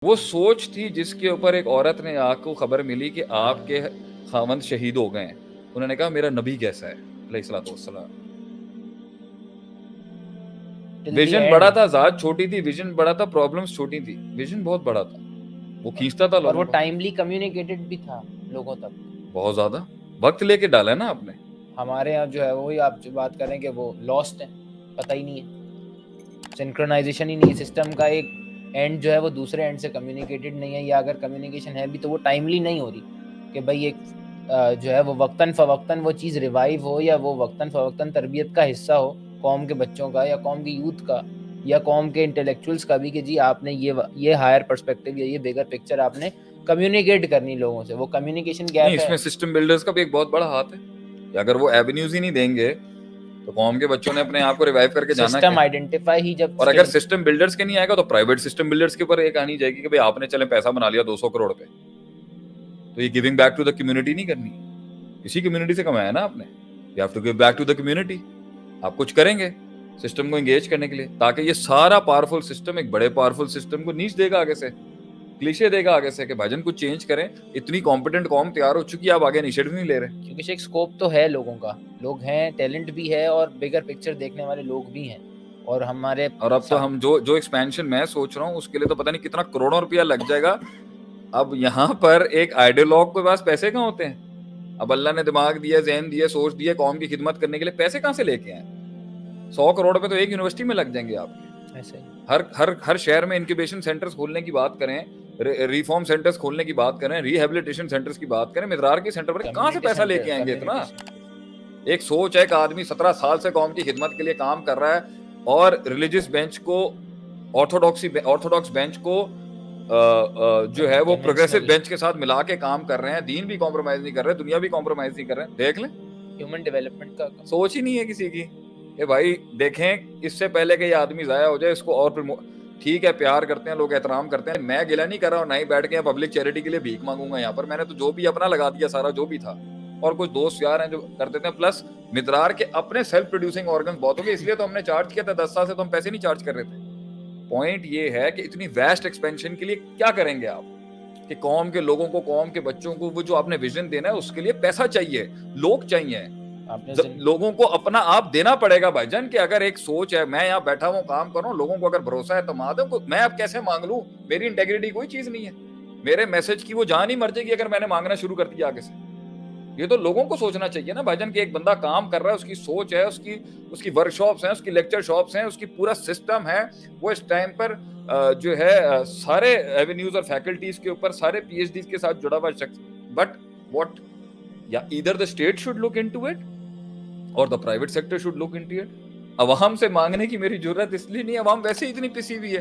وہ سوچ تھی جس کے اوپر ایک عورت نے آپ کو خبر ملی کہ آپ کے خاوند شہید ہو گئے ہیں. انہوں نے کہا میرا نبی کیسا ہے علیہ الصلوۃ والسلام. ویژن بڑا تھا, ذات چھوٹی تھی. ویژن بڑا تھا, پرابلمز چھوٹی تھی. ویژن بہت بڑا تھا, وہ کھینچتا تھا اور وہ لوگوں کو. ٹائملی کمیونیکیٹڈ بھی تھا لوگوں تک. بہت زیادہ وقت لے کے ڈالا ہے نا آپ نے. ہمارے یہاں جو ہے وہی آپ جو بات کریں کہ وہ لاسٹ ہے, پتہ ہی نہیں ہے, سنکرونائزیشن ہی نہیں ہے سسٹم کا. ایک اینڈ جو ہے وہ دوسرے اینڈ سے کمیونیکیٹڈ نہیں ہے, یا اگر کمیونیکیشن ہے بھی تو وہ ٹائملی نہیں ہو رہی کہ بھائی ایک جو ہے وہ وقتاً فوقتاً وہ چیز ریوائیو ہو, یا وہ وقتاً فوقتاً تربیت کا حصہ ہو قوم کے بچوں کا, یا قوم کی یوتھ کا, یا قوم کے انٹلیکچوئلس کا بھی, کہ جی آپ نے یہ ہائر پرسپیکٹیو یا یہ بگر پکچر آپ نے کمیونیکیٹ کرنی لوگوں سے. وہ کمیونیکیشن نہیں, گیپ اس ہے. میں سسٹم بلڈرز کا بھی ایک بہت بڑا ہاتھ ہے. اگر وہ ایونیوز ہی نہیں دیں گے تو قوم کے بچوں نے اپنے آپ کو ریوائیو کر کے جانا سسٹم کیا. آئیڈینٹیفائی ہی جب اور اگر سسٹم بلڈرز کے نہیں آئے گا تو پرائیویٹ سسٹم بلڈرز کے اوپر ایک آنی جائے گی کہ بھائی آپ نے چلے پیسہ بنا لیا 200 کروڑ پہ, تو یہ giving back to the community نہیں کرنی. اسی کمیونٹی سے کمایا نا آپ نے, you have to give back to the community. آپ کچھ کریں گے سسٹم کو انگیج کرنے کے لیے, تاکہ یہ سارا پاورفل سسٹم ایک بڑے پاورفل سسٹم کو نیچ دے گا آگے سے, کلیشے دے گا آگے سے کہ بھائی جان کچھ چینج کریں. اتنی کمپیٹنٹ قوم تیار ہو چکی ہے, آپ آگے انیشیٹو نہیں لے رہے. کیونکہ ایک اسکوپ تو ہے لوگوں کا, لوگ ہیں, ٹیلنٹ بھی ہے, اور بگر پکچر دیکھنے والے لوگ بھی ہیں. اور ہمارے اور اب تو ہم جو ایکسپینشن میں سوچ رہا ہوں اس کے لیے تو پتہ نہیں کتنا کروڑوں روپیہ لگ جائے گا. اب یہاں پر ایک آئیڈیالوگ کے پاس پیسے کہاں ہوتے ہیں. اب اللہ نے دماغ دیا, ذہن دیا, سوچ دیا, قوم کی خدمت کرنے کے لیے پیسے کہاں سے لے کے آئیں. 100 کروڑ پہ تو ایک یونیورسٹی میں لگ جائیں گے آپ کے. ایسے ہی ہر شہر میں انکیوبیشن سینٹرز کھولنے کی بات کریں, ریفارم سینٹرز کھولنے کی بات کریں, ریہیبلیٹیشن سینٹرز کی بات کریں, مدرار کے سینٹر پر کہاں سے پیسہ لے کے آئیں گے اتنا. ایک سوچ ہے, ایک آدمی 17 سال سے قوم کی خدمت کے لیے کام کر رہا ہے, اور ریلیجس بینچ کو آرتھوڈاکس بینچ کو جو ہے وہ پروگریسو بینچ کے ساتھ ملا کے کام کر رہے ہیں. دین بھی کمپرومائز نہیں کر رہے, دنیا بھی کمپرومائز نہیں کر رہے ہیں. دیکھ لیں, ہیومن ڈیولپمنٹ کا سوچ ہی نہیں ہے کسی کی کہ بھائی دیکھیں اس سے پہلے کہ یہ آدمی ضائع ہو جائے اس کو. اور ٹھیک ہے, پیار کرتے ہیں لوگ, احترام کرتے ہیں, میں گلہ نہیں کر رہا ہوں, نہ ہی بیٹھ کے پبلک چیریٹی کے لیے بھیک مانگوں گا یہاں پر. میں نے تو جو بھی اپنا لگا دیا سارا جو بھی تھا, اور کچھ دوست یار ہیں جو کر دیتے ہیں. پلس مدرار کے اپنے سیلف پروڈیوسنگ آرگنز بہت ہو گئے, اس لیے تو ہم نے چارج کیا تھا 10 سال سے, تو ہم پیسے نہیں چارج کر رہے تھے. پوائنٹ یہ ہے کہ اتنی ویسٹ ایکسپینشن کے لیے کیا کریں گے آپ, کہ قوم کے لوگوں کو, قوم کے بچوں کو وہ جو آپ نے ویژن دینا ہے اس کے لیے پیسہ چاہیے, لوگ چاہیے, لوگوں کو اپنا آپ دینا پڑے گا بھائی جان. کہ اگر ایک سوچ ہے, میں یہاں بیٹھا ہوں کام کر رہا ہوں, لوگوں کو اگر بھروسہ ہے اعتماد ہے, میں اب کیسے مانگ لوں. میری انٹیگریٹی کوئی چیز نہیں ہے, میرے میسج کی وہ جان ہی مر جائے گی اگر میں نے مانگنا شروع کر دیا آگے سے. یہ تو لوگوں کو سوچنا چاہیے نا بھائی جان, کہ ایک بندہ کام کر رہا ہے, اس کی سوچ ہے, اس کی ورک شاپس ہیں, اس کی لیکچر شاپس ہیں, اس کی پورا سسٹم ہے. وہ اس ٹائم پر جو ہے سارے ایونیوز اور فیکلٹیز کے اوپر سارے پی ایچ ڈیز کے ساتھ جڑا ہوا شخص. بٹ واٹ, یا either the state should look into it or the private sector should look into it. عوام سے مانگنے کی میری ضرورت اس لیے نہیں, عوام ویسے ہی اتنی پسی ہوئی ہے,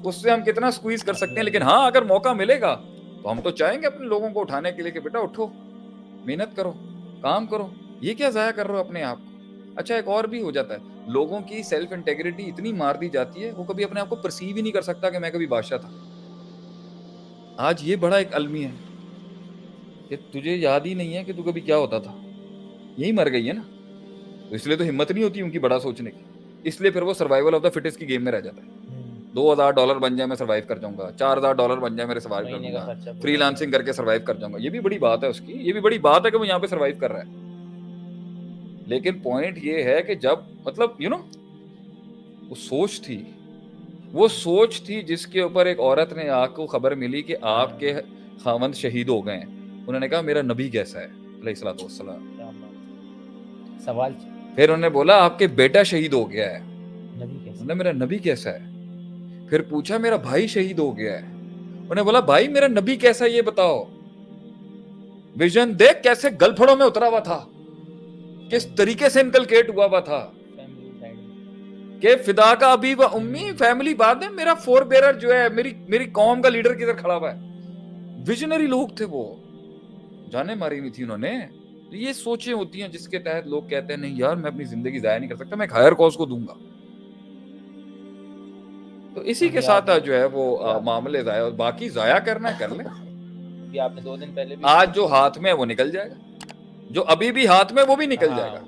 اس سے ہم کتنا سکویز کر سکتے ہیں. لیکن ہاں اگر موقع ملے گا تو ہم تو چاہیں گے اپنے لوگوں کو اٹھانے کے لیے کہ بیٹا اٹھو, محنت کرو, کام کرو. یہ کیا ضائع کر رہے ہو اپنے آپ کو. اچھا ایک اور بھی ہو جاتا ہے, لوگوں کی سیلف انٹیگریٹی اتنی مار دی جاتی ہے, وہ کبھی اپنے آپ کو پرسیو ہی نہیں کر سکتا کہ میں کبھی بادشاہ تھا. آج یہ بڑا ایک المی ہے کہ تجھے یاد ہی نہیں ہے کہ تو کبھی کیا ہوتا تھا. یہی مر گئی ہے نا, تو اس لیے تو ہمت نہیں ہوتی ان کی بڑا سوچنے کی. اس لیے پھر وہ سروائیول آف دا فٹسٹ کی گیم میں رہ جاتا ہے. $2,000 بن جائے میں سروائیو کر جاؤں گا, $4,000 بن جائے میں سروائیو کر جاؤں گا, فری لانسنگ کر کے سروائیو کر جاؤں گا. یہ بھی بڑی بات ہے اس کی, یہ بھی بڑی بات ہے کہ وہ یہاں پہ سروائیو کر رہا ہے. لیکن پوائنٹ یہ ہے کہ جب مطلب وہ سوچ تھی جس کے اوپر ایک عورت نے آپ کو خبر ملی کہ آپ کے خاوند شہید ہو گئے ہیں. انہوں نے کہا میرا نبی کیسا ہے علیہ الصلوۃ والسلام. سوال پھر انہوں نے بولا آپ کے بیٹا شہید ہو گیا ہے, انہوں نے میرا نبی کیسا ہے. پھر پوچھا میرا بھائی شہید ہو گیا ہے, انہوں نے بولا بھائی میرا نبی کیسا ہے یہ بتاؤ. ویژن دیکھ کیسے گل پھڑوں میں اترا ہوا تھا, کس طریقے سے انکلکیٹ ہوا ہوا تھا کہ فدا کا ابی و امی, فیملی بعد میں, میرا فور بیرر جو ہے, میری قوم کا لیڈر کدھر کھڑا ہوا ہے. ویژنری لوگ تھے وہ, جانے ماری نہیں تھی انہوں نے. یہ سوچیں ہوتی ہیں جس کے تحت لوگ کہتے ہیں نہیں یار میں اپنی زندگی ضائع نہیں کر سکتا, میں ایک ہائر کاز کو دوں گا. تو اسی کے ساتھ جو ہے وہ معاملے ضائع, اور باقی ضائع کرنا کر لیں. آپ نے 2 دن پہلے بھی آج جو ہاتھ میں وہ نکل جائے گا, جو ابھی بھی ہاتھ میں وہ بھی نکل جائے گا.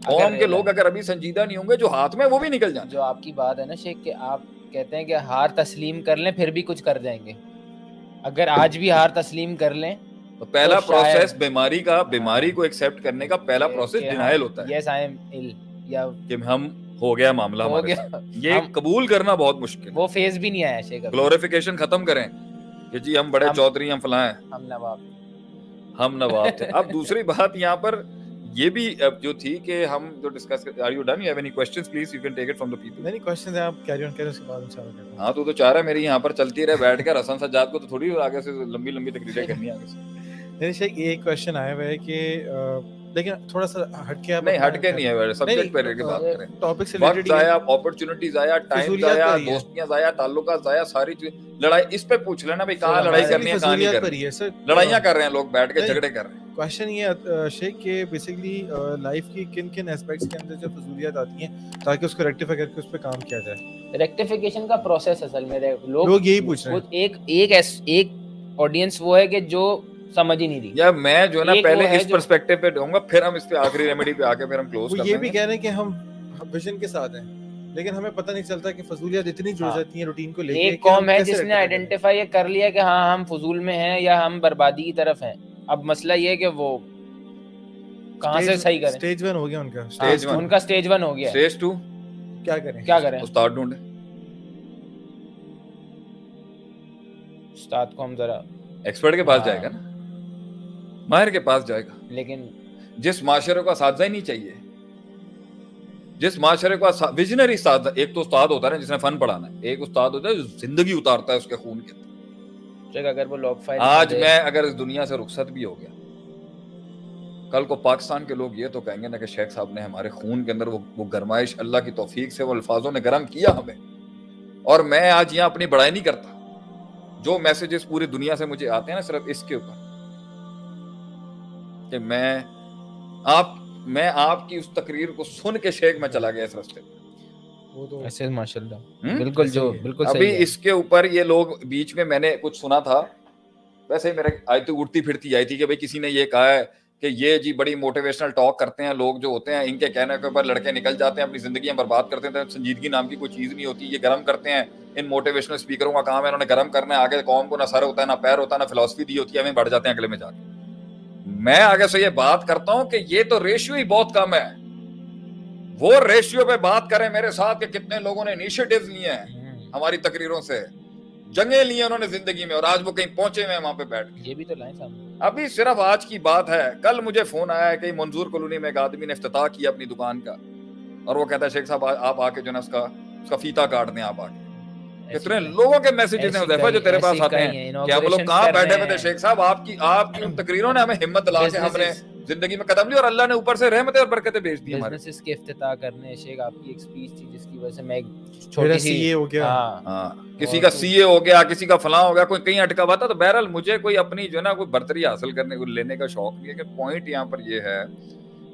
قوم کے لوگ اگر ابھی سنجیدہ نہیں ہوں گے, جو ہاتھ میں وہ بھی نکل جائیں. جو آپ کی بات ہے نا شیخ, کہ آپ کہتے ہیں کہ ہار تسلیم کر لیں پھر بھی کچھ کر جائیں گے. اگر آج بھی ہار تسلیم کر لیں تو پہلا تو شاید- پروسیس بیماری کو ایکسیپٹ کرنے کا پہلا پروسیس ڈینائل ہوتا ہے یس آئی ایم ال یا کہ ہم ہو گیا معاملہ ہو ہمارے گیا. ساتھ. یہ قبول کرنا بہت مشکل ہے. وہ فیز بھی نہیں آیا شیخ ابھی. گلوریفیکیشن ختم کریں کہ جی ہم بڑے چودھری ہم فلاں ہیں, ہم نواب. ہم نواب تھے. اب دوسری بات یہاں پر یہ بھی جو تھی کہ ہم جو ڈسکس کر, are you done? You have any questions please? You can take it from the people. نہیں کوسچنز ہیں, آپ کیری آن کریں, اس کے بعد انشاءاللہ کرتے ہیں. ہاں تو چاہ رہا ہے میری یہاں پر چلتی رہے بیٹھ کر. حسن سجاد کو تو تھوڑی آگے سے لمبی لمبی تقریریں کرنی آگے سے. نہیں شیخ, ایک کوسچن آیا ہوا ہے کہ لیکن تھوڑا سا ہٹ کے, آپ نہیں ہٹ کے نہیں ہے, سبجیکٹ پہ رہ کے بات کریں. ٹاپک سے وقت ریلیٹڈ ضائع, اپرچونٹی ضائع, ٹائم ضائع, دوستیاں ضائع, تعلقات ضائع, ساری چیز لڑائی. اس پہ پوچھ لینا بھائی کہاں لڑائی کرنی ہے کہاں نہیں کرنی ہے. لڑائیاں کر رہے ہیں لوگ بیٹھ کے, جھگڑے کر رہے ہیں. کوسچن یہ شیخ کہ بیسیکلی لائف کی کن کن ایسپیکٹس کے اندر جو فضولیات آتی ہیں تاکہ اس کو ریکٹیفائی کر کے اس پہ کام کیا جائے. ریکٹیفیکیشن کا پروسیس اصل میں لوگ یہی پوچھ رہے ہیں. ایک آڈینس وہ ہے کہ جو سمجھ ہی نہیں رہی. یا میں جو نا پہلے اس پرسپیکٹیو پہ دوں گا, پھر ہم اس پہ آخری ریمیڈی پہ آ کے پھر ہم کلوز کرتے ہیں. وہ یہ بھی کہہ رہے ہیں کہ ہم ویژن کے ساتھ ہیں, لیکن ہمیں پتہ نہیں چلتا کہ فضولیات اتنی جڑ جاتی ہیں روٹین کو لے کے. ایک قوم ہے جس نے آئیڈینٹیفائی کر لیا کہ ہاں ہم فضول میں ہیں یا ہم بربادی کی طرف ہیں. اب مسئلہ یہ ہے کہ وہ کہاں سے صحیح کریں. سٹیج 1 ہو گیا ان کا, ان کا سٹیج 1 ہو گیا. سٹیج 2 کیا کریں استاد ڈھونڈیں. استاد کو ہم ذرا ایکسپرٹ کے پاس جائے گا نا, ماہر کے پاس جائے گا. لیکن جس معاشرے کو اساتذہ ہی نہیں چاہیے, جس معاشرے کو ویژنری استاد, ایک تو استاد ہوتا ہے نا جس نے فن پڑھانا ہے, ایک استاد ہوتا ہے جو زندگی اتارتا ہے اس کے خون کے اندر. اگر وہ لوگ فائل آج میں اگر اس دنیا سے رخصت بھی ہو گیا, کل کو پاکستان کے لوگ یہ تو کہیں گے نا کہ شیخ صاحب نے ہمارے خون کے اندر وہ گرمائش اللہ کی توفیق سے وہ الفاظوں نے گرم کیا ہمیں. اور میں آج یہاں اپنی بڑائی نہیں کرتا, جو میسیجز پوری دنیا سے مجھے آتے ہیں نا صرف اس کے اوپر کہ میں آپ کی اس تقریر کو سن کے شیخ میں چلا گیا اس راستے پہ. وہ تو ایسے ماشاءاللہ بالکل جو بالکل صحیح ابھی ہے. اس کے اوپر یہ لوگ بیچ میں نے کچھ سنا تھا, ویسے ہی میرے آیتیں اڑتی پھرتی آئی تھی کہ بھئی کسی نے یہ کہا ہے کہ یہ جی بڑی موٹیویشنل ٹاک کرتے ہیں لوگ جو ہوتے ہیں, ان کے کہنے کے اوپر لڑکے نکل جاتے ہیں, اپنی زندگیاں برباد کرتے ہیں, سنجیدگی نام کی کوئی چیز نہیں ہوتی, یہ گرم کرتے ہیں. ان موٹیویشنل اسپیکروں کا کام ہے انہوں نے گرم کرنا ہے, آگے قوم کو نہ سر ہوتا ہے نہ پیر ہوتا ہے نہ فلسفی دی ہوتی ہے, ہمیں بڑھ جاتے ہیں اگلے میں جا کے. میں آگے سے یہ بات کرتا ہوں کہ یہ تو ریشیو ہی بہت کم ہے. وہ ریشیو پہ بات کریں میرے ساتھ کہ کتنے لوگوں نے انیشیٹیوز لیے ہیں ہماری تقریروں سے, جنگیں لی ہیں انہوں نے زندگی میں, اور آج وہ کہیں پہنچے ہوئے ہیں وہاں پہ بیٹھ کے. یہ بھی تو لائن سامنے. ابھی صرف آج کی بات ہے, کل مجھے فون آیا ہے کہ منظور کالونی میں ایک آدمی نے افتتاح کیا اپنی دکان کا, اور وہ کہتا ہے شیخ صاحب آپ آ کے جو نا اس کا فیتا کاٹ دیں. آپ آ کے کتنے لوگوں کے میسیجز ہیں حذیفہ جو تیرے پاس آتے ہیں کہ ہم لوگ کہاں بیٹھے ہوئے تھے شیخ صاحب, آپ کی ان تقریروں نے ہمیں ہمت دلا کے ہم نے زندگی میں قدم لی, اور اللہ نے اوپر سے رحمتیں اور برکتیں بھیج دی ہمارے. بزنس کے افتتاح کرنے شیخ آپ کی ایک سپیچ تھی جس کی وجہ سے میں ایک چھوٹی سی یہ ہو گیا, ہاں کسی کا سی اے ہو گیا, کسی کا فلاں ہو گیا, کوئی کہیں اٹکا ہوا تھا. تو بہرحال مجھے کوئی اپنی جو ہے نا کوئی برتری حاصل کرنے کو لینے کا شوق نہیں ہے, کہ پوائنٹ یہاں پر یہ ہے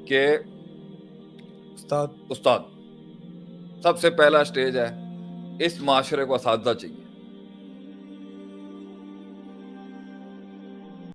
کہ استاد سب سے پہلا سٹیج ہے, اس معاشرے کو اساتذہ چاہیے.